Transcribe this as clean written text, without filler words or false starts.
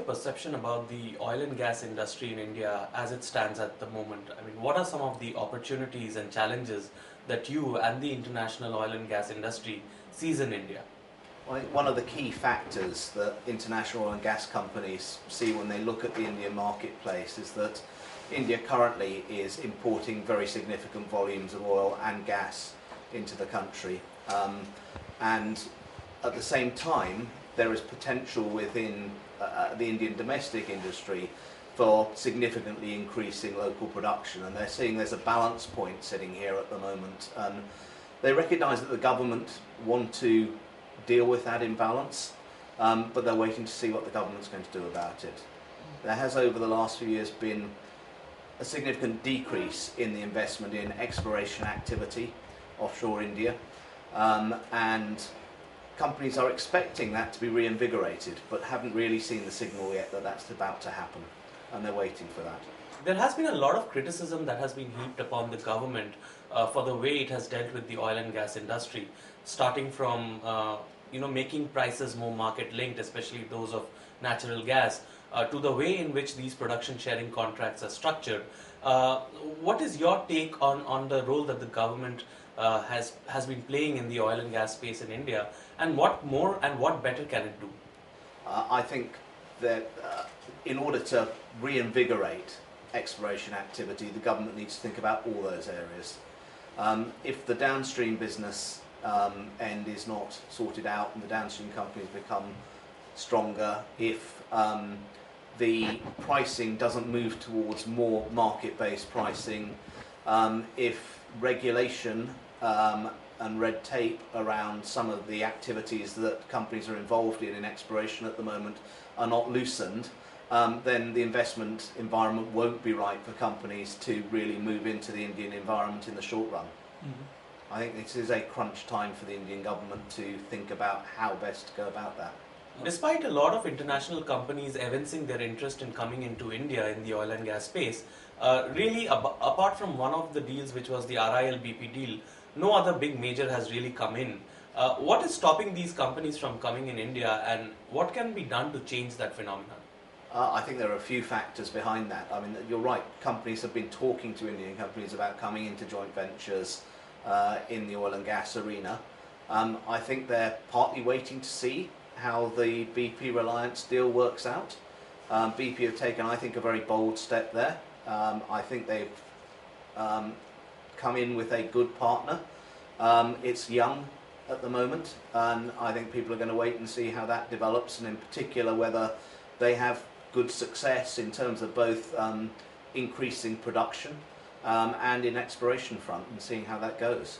perception about the oil and gas industry in India as it stands at the moment? I mean, what are some of the opportunities and challenges that you and the international oil and gas industry sees in India? I think one of the key factors that international oil and gas companies see when they look at the Indian marketplace is that India currently is importing very significant volumes of oil and gas into the country. And at the same time, there is potential within the Indian domestic industry for significantly increasing local production, and they're seeing there's a balance point sitting here at the moment. And they recognise that the government want to deal with that imbalance, but they're waiting to see what the government's going to do about it. There has over the last few years been a significant decrease in the investment in exploration activity offshore India, and companies are expecting that to be reinvigorated, but haven't really seen the signal yet that that's about to happen, and they're waiting for that. There has been a lot of criticism that has been heaped upon the government for the way it has dealt with the oil and gas industry, starting from making prices more market linked, especially those of natural gas, to the way in which these production sharing contracts are structured. What is your take on the role that the government has been playing in the oil and gas space in India, and what more and what better can it do? I think that in order to reinvigorate exploration activity, the government needs to think about all those areas. If the downstream business end is not sorted out and the downstream companies become stronger, if the pricing doesn't move towards more market-based pricing, if regulation and red tape around some of the activities that companies are involved in exploration at the moment are not loosened, then the investment environment won't be right for companies to really move into the Indian environment in the short run. Mm-hmm. I think this is a crunch time for the Indian government to think about how best to go about that. Despite a lot of international companies evincing their interest in coming into India in the oil and gas space, really apart from one of the deals, which was the RIL BP deal, no other big major has really come in. What is stopping these companies from coming in India, and what can be done to change that phenomenon? I think there are a few factors behind that. I mean, you're right, companies have been talking to Indian companies about coming into joint ventures in the oil and gas arena. I think they're partly waiting to see how the BP Reliance deal works out. BP have taken, I think, a very bold step there. I think they've come in with a good partner. It's young at the moment, and I think people are going to wait and see how that develops, and in particular whether they have good success in terms of both increasing production and in exploration front, and seeing how that goes.